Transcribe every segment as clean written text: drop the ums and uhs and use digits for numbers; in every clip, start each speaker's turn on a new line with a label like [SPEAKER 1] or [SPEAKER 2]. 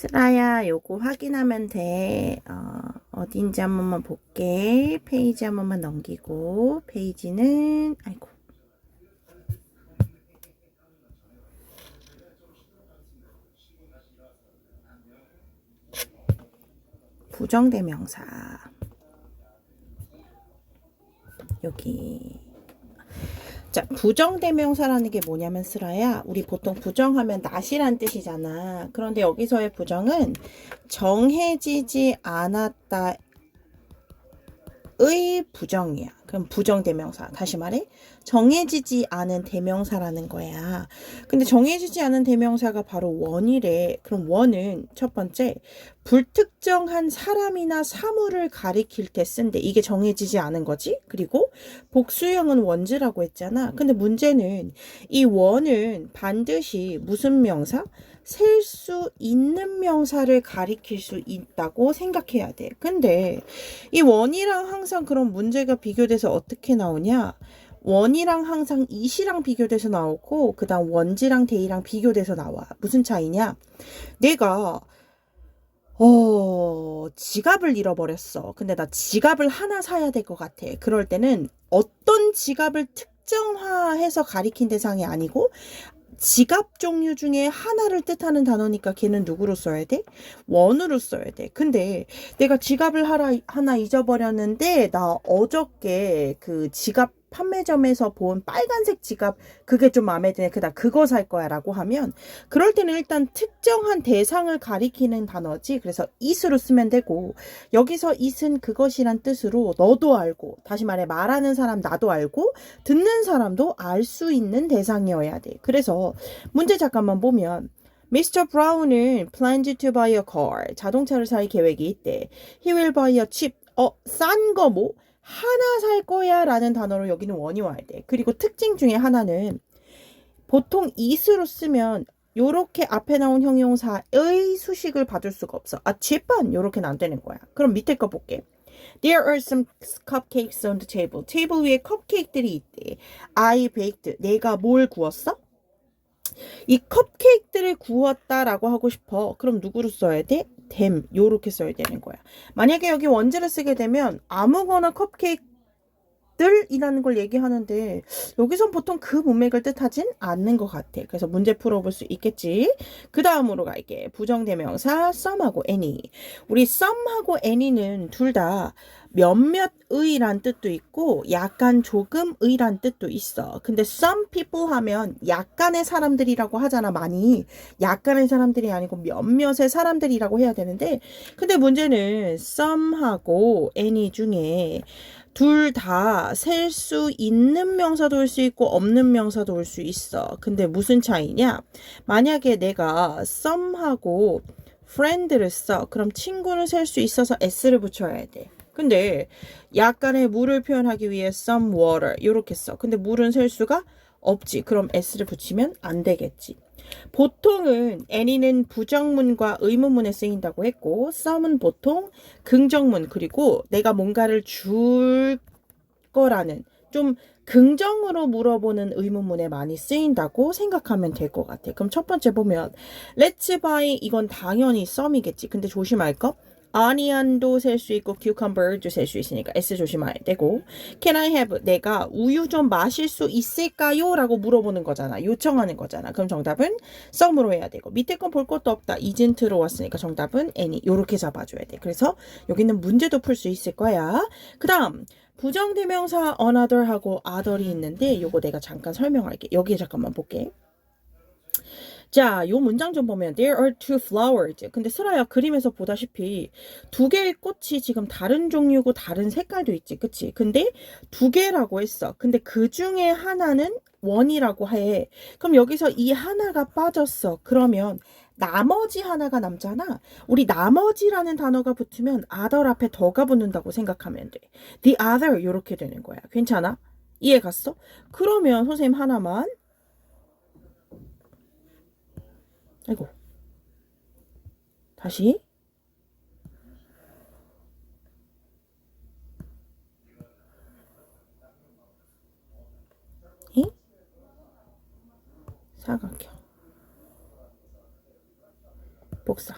[SPEAKER 1] 슬아야, 요거 확인하면 돼. 어딘지 한 번만 볼게. 페이지 한 번만 넘기고, 페이지는, 아이고. 부정대명사. 여기. 자, 부정대명사라는 게 뭐냐면 슬아야, 우리 보통 부정하면 낫이란 뜻이잖아. 그런데 여기서의 부정은 정해지지 않았다의 부정이야. 그럼 부정대명사. 다시 말해, 정해지지 않은 대명사라는 거야. 근데 정해지지 않은 대명사가 바로 원이래. 그럼 원은 첫 번째, 불특정한 사람이나 사물을 가리킬 때 쓴대. 이게 정해지지 않은 거지. 그리고 복수형은 원즈라고 했잖아. 근데 문제는 이 원은 반드시 무슨 명사? 셀 수 있는 명사를 가리킬 수 있다고 생각해야 돼. 근데 이 원이랑 항상 그런 문제가 비교돼서 어떻게 나오냐? 원이랑 항상 이시랑 비교돼서 나오고 그 다음 원지랑 대이랑 비교돼서 나와. 무슨 차이냐? 내가 지갑을 잃어버렸어. 근데 나 지갑을 하나 사야 될 것 같아. 그럴 때는 어떤 지갑을 특정화해서 가리킨 대상이 아니고 지갑 종류 중에 하나를 뜻하는 단어니까 걔는 누구로 써야 돼? 원으로 써야 돼. 근데 내가 지갑을 하나 잊어버렸는데 나 어저께 그 지갑 판매점에서 본 빨간색 지갑 그게 좀 마음에 드네. 그거 살 거야 라고 하면 그럴 때는 일단 특정한 대상을 가리키는 단어지. 그래서 it으로 쓰면 되고 여기서 it은 그것이란 뜻으로 너도 알고 다시 말해 말하는 사람 나도 알고 듣는 사람도 알 수 있는 대상이어야 돼. 그래서 문제 잠깐만 보면 Mr. Brown은 planned to buy a car. 자동차를 살 계획이 있대. He will buy a cheap. 싼 거 뭐? 하나 살 거야 라는 단어로 여기는 원이 와야 돼. 그리고 특징 중에 하나는 보통 it으로 쓰면 요렇게 앞에 나온 형용사의 수식을 받을 수가 없어. cheap한 요렇게는 안 되는 거야. 그럼 밑에 거 볼게. There are some cupcakes on the table. 테이블 위에 컵케이크들이 있대. I baked. 내가 뭘 구웠어? 이 컵케이크들을 구웠다라고 하고 싶어. 그럼 누구로 써야 돼? them. 요렇게 써야 되는 거야. 만약에 여기 원제를 쓰게 되면 아무거나 컵케이크들이라는 걸 얘기하는데 여기선 보통 그 문맥을 뜻하진 않는 것 같아. 그래서 문제 풀어볼 수 있겠지. 그 다음으로 갈게. 부정대명사 some하고 any. 우리 some하고 any는 둘 다 몇몇의란 뜻도 있고 약간 조금의란 뜻도 있어. 근데 some people 하면 약간의 사람들이라고 하잖아. 많이 약간의 사람들이 아니고 몇몇의 사람들이라고 해야 되는데 근데 문제는 some하고 any 중에 둘 다 셀 수 있는 명사도 올 수 있고 없는 명사도 올 수 있어. 근데 무슨 차이냐? 만약에 내가 some하고 friend를 써. 그럼 친구는 셀 수 있어서 s를 붙여야 돼. 근데 약간의 물을 표현하기 위해 some water 이렇게 써. 근데 물은 셀 수가 없지. 그럼 s를 붙이면 안 되겠지. 보통은 any는 부정문과 의문문에 쓰인다고 했고 some은 보통 긍정문 그리고 내가 뭔가를 줄 거라는 좀 긍정으로 물어보는 의문문에 많이 쓰인다고 생각하면 될 것 같아. 그럼 첫 번째 보면 let's buy 이건 당연히 some이겠지. 근데 조심할 거 onion도 셀 수 있고 cucumber도 셀 수 있으니까 S 조심해야 되고 can I have 내가 우유 좀 마실 수 있을까요? 라고 물어보는 거잖아. 요청하는 거잖아. 그럼 정답은 some으로 해야 되고 밑에 건 볼 것도 없다. isn't로 왔으니까 정답은 any 요렇게 잡아줘야 돼. 그래서 여기는 문제도 풀 수 있을 거야. 그 다음 부정대명사 another하고 other이 있는데 요거 내가 잠깐 설명할게. 여기에 잠깐만 볼게. 자, 요 문장 좀 보면 There are two flowers. 근데 슬아야 그림에서 보다시피 두 개의 꽃이 지금 다른 종류고 다른 색깔도 있지. 그치? 근데 두 개라고 했어. 근데 그 중에 하나는 원이라고 해. 그럼 여기서 이 하나가 빠졌어. 그러면 나머지 하나가 남잖아. 우리 나머지라는 단어가 붙으면 other 앞에 더가 붙는다고 생각하면 돼. The other 이렇게 되는 거야. 괜찮아? 이해 갔어? 그러면 선생님 하나만 아이고 다시 이 사각형 복사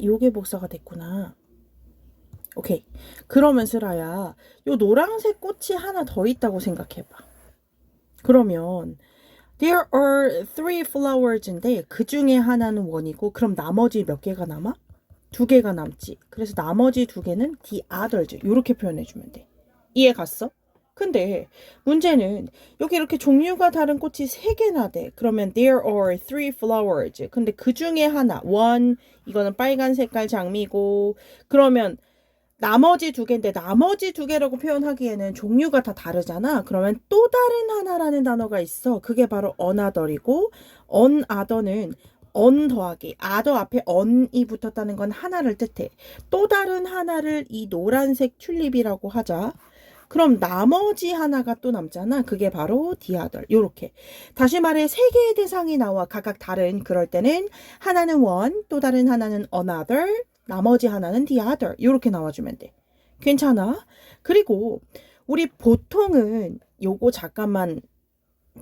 [SPEAKER 1] 요게 복사가 됐구나. 오케이. 그러면 슬아야, 요 노란색 꽃이 하나 더 있다고 생각해봐. 그러면 there are three flowers인데 그 중에 하나는 원이고 그럼 나머지 몇 개가 남아? 두 개가 남지. 그래서 나머지 두 개는 the others. 이렇게 표현해주면 돼. 이해 갔어? 근데 문제는 여기 이렇게 종류가 다른 꽃이 세 개나 돼. 그러면 there are three flowers. 근데 그 중에 하나, one, 이거는 빨간 색깔 장미고 그러면 나머지 두 개인데 나머지 두 개라고 표현하기에는 종류가 다 다르잖아. 그러면 또 다른 하나라는 단어가 있어. 그게 바로 another이고 another는 on 더하기 other 앞에 on이 붙었다는 건 하나를 뜻해. 또 다른 하나를 이 노란색 튤립이라고 하자. 그럼 나머지 하나가 또 남잖아. 그게 바로 the other. 요렇게. 다시 말해 세 개의 대상이 나와 각각 다른. 그럴 때는 하나는 one, 또 다른 하나는 another, 나머지 하나는 the other. 요렇게 나와주면 돼. 괜찮아? 그리고 우리 보통은 요거 잠깐만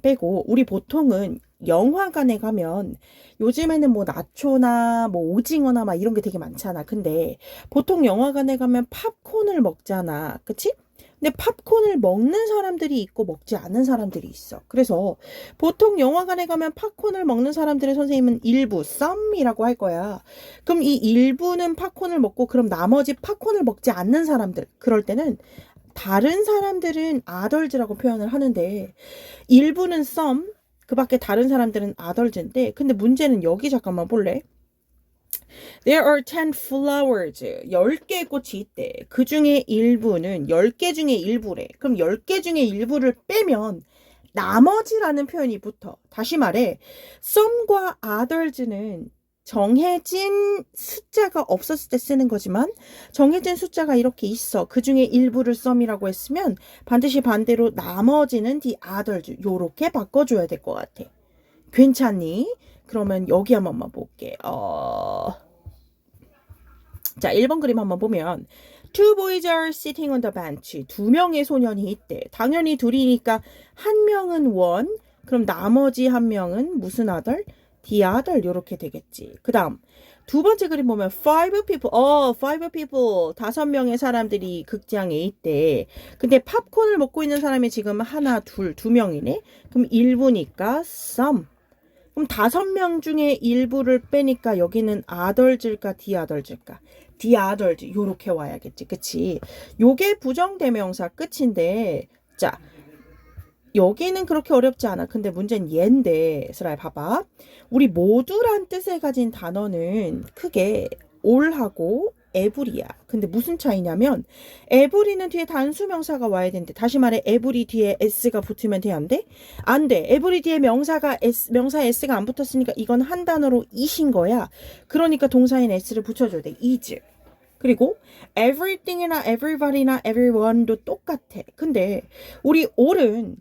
[SPEAKER 1] 빼고 우리 보통은 영화관에 가면 요즘에는 뭐 나초나 뭐 오징어나 막 이런 게 되게 많잖아. 근데 보통 영화관에 가면 팝콘을 먹잖아. 그치? 근데 팝콘을 먹는 사람들이 있고 먹지 않는 사람들이 있어. 그래서 보통 영화관에 가면 팝콘을 먹는 사람들의 선생님은 일부, some이라고 할 거야. 그럼 이 일부는 팝콘을 먹고 그럼 나머지 팝콘을 먹지 않는 사람들. 그럴 때는 다른 사람들은 others라고 표현을 하는데 일부는 some, 그 밖에 다른 사람들은 others인데 근데 문제는 여기 잠깐만 볼래? There are 10 flowers. 10개의 꽃이 있대. 그 중에 일부는 10개 중에 일부래. 그럼 10개 중에 일부를 빼면 나머지라는 표현이 붙어. 다시 말해 some과 others는 정해진 숫자가 없었을 때 쓰는 거지만 정해진 숫자가 이렇게 있어. 그 중에 일부를 some이라고 했으면 반드시 반대로 나머지는 the others 요렇게 바꿔줘야 될 것 같아. 괜찮니? 그러면 여기 한 번만 볼게. 자, 1번 그림 한번 보면 Two boys are sitting on the bench. 두 명의 소년이 있대. 당연히 둘이니까 한 명은 one, 그럼 나머지 한 명은 무슨 other? the other 이렇게 되겠지. 그 다음 두 번째 그림 보면 five people. 5명의 사람들이 극장에 있대. 근데 팝콘을 먹고 있는 사람이 지금 하나, 둘, 2명이네. 그럼 일부니까 some. 그럼 5명 중에 일부를 빼니까 여기는 others일까 the others일까? the others 요렇게 와야겠지. 그치? 요게 부정대명사 끝인데 자 여기는 그렇게 어렵지 않아. 근데 문제는 얘인데 슬아야 봐봐. 우리 모두란 뜻을 가진 단어는 크게 all하고 every야. 근데 무슨 차이냐면 every는 뒤에 단수명사가 와야 되는데 다시 말해 every 뒤에 s가 붙으면 돼? 안 돼? 안 돼. every 뒤에 명사 s가 안 붙었으니까 이건 한 단어로 it인 거야. 그러니까 동사인 s를 붙여줘야 돼. is. 그리고 everything이나 everybody나 everyone도 똑같아. 근데 우리 all은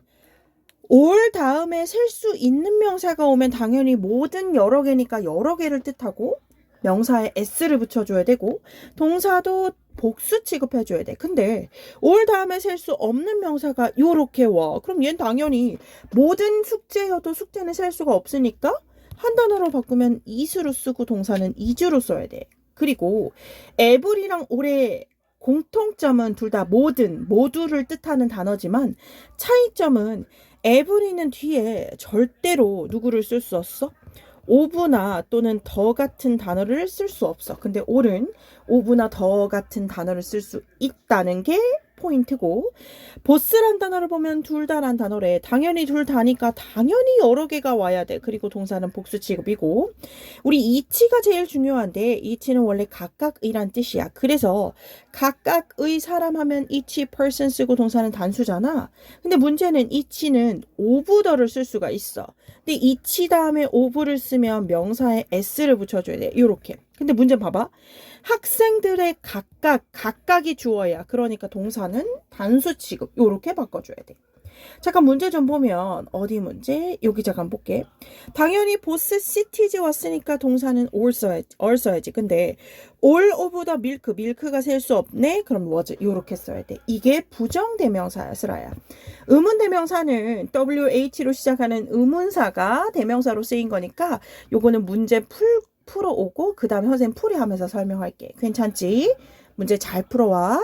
[SPEAKER 1] all 다음에 셀 수 있는 명사가 오면 당연히 모든 여러 개니까 여러 개를 뜻하고 명사에 s를 붙여줘야 되고 동사도 복수 취급해줘야 돼. 근데 all 다음에 셀 수 없는 명사가 요렇게 와. 그럼 얘는 당연히 모든 숙제여도 숙제는 셀 수가 없으니까 한 단어로 바꾸면 is로 쓰고 동사는 is로 써야 돼. 그리고 every랑 all의 공통점은 둘 다 모두를 뜻하는 단어지만 차이점은 every는 뒤에 절대로 누구를 쓸 수 없어? of나 또는 더 같은 단어를 쓸 수 없어. 근데 all은 of나 더 같은 단어를 쓸 수 있다는 게 포인트고 보스란 단어를 보면 둘 다란 단어래. 당연히 둘 다니까 당연히 여러 개가 와야 돼. 그리고 동사는 복수 취급이고 우리 each가 제일 중요한데 each는 원래 각각이란 뜻이야. 그래서 각각의 사람 하면 each person 쓰고 동사는 단수잖아. 근데 문제는 each는 of the를 쓸 수가 있어. 근데 each 다음에 of를 쓰면 명사에 s를 붙여줘야 돼. 요렇게. 근데 문제 봐봐. 학생들의 각각이 주어야. 그러니까 동사는 단수 취급. 요렇게 바꿔줘야 돼. 잠깐 문제 좀 보면 어디 문제? 여기 잠깐 볼게. 당연히 보스 시티즈 왔으니까 동사는 all 써야지. 근데 all of the milk가 셀 수 없네? 그럼 was 요렇게 써야 돼. 이게 부정대명사야, 슬아야. 의문대명사는 WH로 시작하는 의문사가 대명사로 쓰인 거니까 요거는 문제 풀어오고 그 다음에 선생님 풀이하면서 설명할게. 괜찮지? 문제 잘 풀어와.